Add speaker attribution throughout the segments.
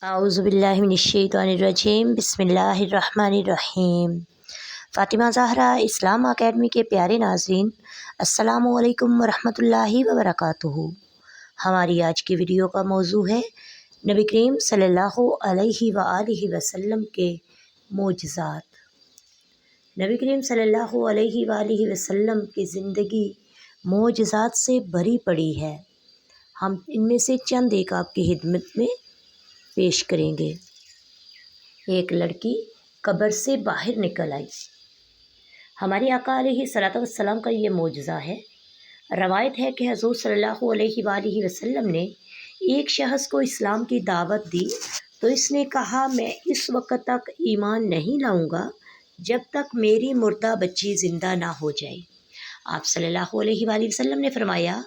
Speaker 1: اعوذ باللہ من الشیطان الرجیم بسم اللہ الرحمن الرحیم۔ فاطمہ زہرا اسلام اکیڈمی کے پیارے ناظرین، السلام علیکم ورحمۃ اللہ وبرکاتہ۔ ہماری آج کی ویڈیو کا موضوع ہے نبی کریم صلی اللہ علیہ وآلہ وسلم کے معجزات۔ نبی کریم صلی اللہ علیہ وآلہ وسلم کی زندگی معجزات سے بھری پڑی ہے۔ ہم ان میں سے چند ایک آپ کی خدمت میں پیش کریں گے۔ ایک لڑکی قبر سے باہر نکل آئی۔ ہمارے آقا علیہ الصلوۃ والسلام کا یہ معجزہ ہے۔ روایت ہے کہ حضور صلی اللہ علیہ وآلہ وسلم نے ایک شخص کو اسلام کی دعوت دی تو اس نے کہا، میں اس وقت تک ایمان نہیں لاؤں گا جب تک میری مردہ بچی زندہ نہ ہو جائے۔ آپ صلی اللہ علیہ وآلہ وسلم نے فرمایا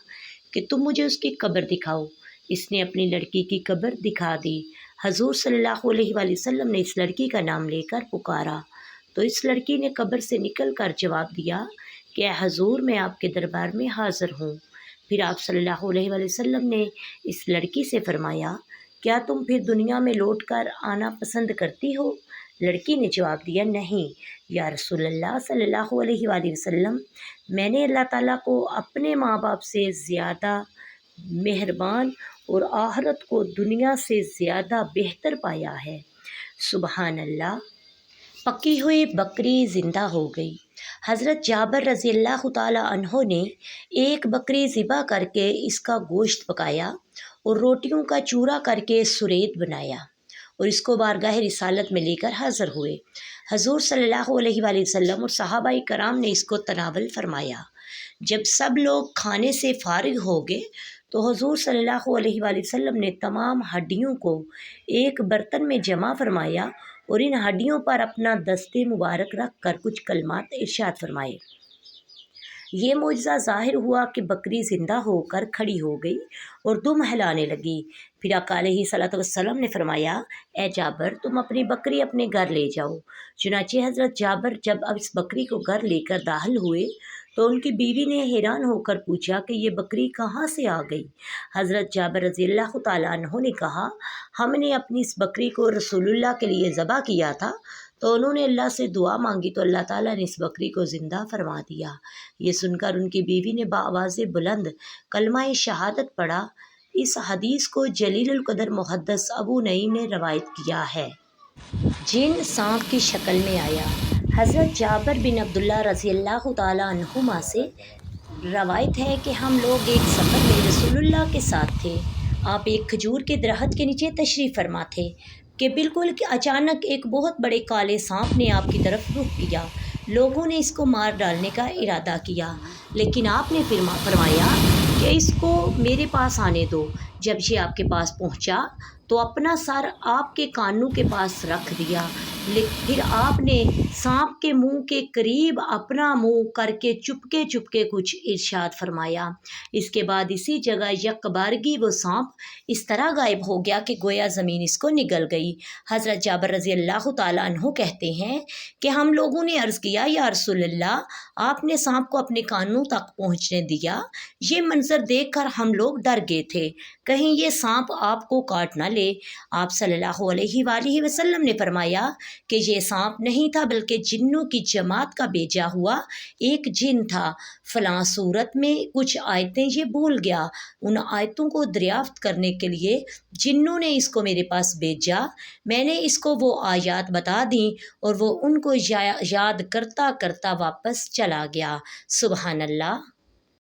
Speaker 1: کہ تم مجھے اس کی قبر دکھاؤ۔ اس نے اپنی لڑکی کی قبر دکھا دی۔ حضور صلی اللہ علیہ وآلہ وسلم نے اس لڑکی کا نام لے کر پکارا تو اس لڑکی نے قبر سے نکل کر جواب دیا کہ اے حضور، میں آپ کے دربار میں حاضر ہوں۔ پھر آپ صلی اللہ علیہ وآلہ وسلم نے اس لڑکی سے فرمایا، کیا تم پھر دنیا میں لوٹ کر آنا پسند کرتی ہو؟ لڑکی نے جواب دیا، نہیں یا رسول اللہ صلی اللہ علیہ وآلہ وسلم، میں نے اللہ تعالیٰ کو اپنے ماں باپ سے زیادہ مہربان اور آخرت کو دنیا سے زیادہ بہتر پایا ہے۔ سبحان اللہ۔ پکی ہوئی بکری زندہ ہو گئی۔ حضرت جابر رضی اللہ تعالی عنہ نے ایک بکری ذبح کر کے اس کا گوشت پکایا اور روٹیوں کا چورا کر کے سرید بنایا اور اس کو بارگاہ رسالت میں لے کر حاضر ہوئے۔ حضور صلی اللہ علیہ وآلہ وسلم اور صحابہ کرام نے اس کو تناول فرمایا۔ جب سب لوگ کھانے سے فارغ ہو گئے تو حضور صلی اللہ علیہ وآلہ وسلم نے تمام ہڈیوں کو ایک برتن میں جمع فرمایا اور ان ہڈیوں پر اپنا دست مبارک رکھ کر کچھ کلمات ارشاد فرمائے۔ یہ معجزہ ظاہر ہوا کہ بکری زندہ ہو کر کھڑی ہو گئی اور دم ہلانے لگی۔ پھر آقا علیہ الصلوۃ والسلام نے فرمایا، اے جابر، تم اپنی بکری اپنے گھر لے جاؤ۔ چنانچہ حضرت جابر جب اب اس بکری کو گھر لے کر داخل ہوئے تو ان کی بیوی نے حیران ہو کر پوچھا کہ یہ بکری کہاں سے آ گئی؟ حضرت جابر رضی اللہ تعالیٰ عنہ نے کہا، ہم نے اپنی اس بکری کو رسول اللہ کے لیے ذبح کیا تھا تو انہوں نے اللہ سے دعا مانگی تو اللہ تعالیٰ نے اس بکری کو زندہ فرما دیا۔ یہ سن کر ان کی بیوی نے بآواز بلند کلمہ شہادت پڑھا۔ اس حدیث کو جلیل القدر محدث ابو نعیم نے روایت کیا ہے۔ جن سانپ کی شکل میں آیا۔ حضرت جابر بن عبداللہ رضی اللہ تعالیٰ عنہما سے روایت ہے کہ ہم لوگ ایک سفر میں رسول اللہ کے ساتھ تھے۔ آپ ایک کھجور کے درخت کے نیچے تشریف فرما تھے کہ بالکل اچانک ایک بہت بڑے کالے سانپ نے آپ کی طرف رخ کیا۔ لوگوں نے اس کو مار ڈالنے کا ارادہ کیا، لیکن آپ نے فرمایا کہ اس کو میرے پاس آنے دو۔ جب یہ آپ کے پاس پہنچا تو اپنا سر آپ کے کانوں کے پاس رکھ دیا، پھر آپ نے سانپ کے منہ کے قریب اپنا منہ کر کے چپکے چپکے کچھ ارشاد فرمایا۔ اس کے بعد اسی جگہ یک بارگی وہ سانپ اس طرح غائب ہو گیا کہ گویا زمین اس کو نگل گئی۔ حضرت جابر رضی اللہ تعالیٰ عنہ کہتے ہیں کہ ہم لوگوں نے عرض کیا، یا رسول اللہ، آپ نے سانپ کو اپنے کانوں تک پہنچنے دیا۔ یہ منظر دیکھ کر ہم لوگ ڈر گئے تھے، کہیں یہ سانپ آپ کو کاٹ نہ لے۔ آپ صلی اللہ علیہ وآلہ وسلم نے فرمایا کہ یہ سانپ نہیں تھا بلکہ جنوں کی جماعت کا بھیجا ہوا ایک جن تھا۔ فلاں صورت میں کچھ آیتیں یہ بھول گیا، ان آیتوں کو دریافت کرنے کے لیے جنوں نے اس کو میرے پاس بھیجا۔ میں نے اس کو وہ آیات بتا دیں اور وہ ان کو یاد کرتا کرتا واپس چلا گیا۔ سبحان اللہ۔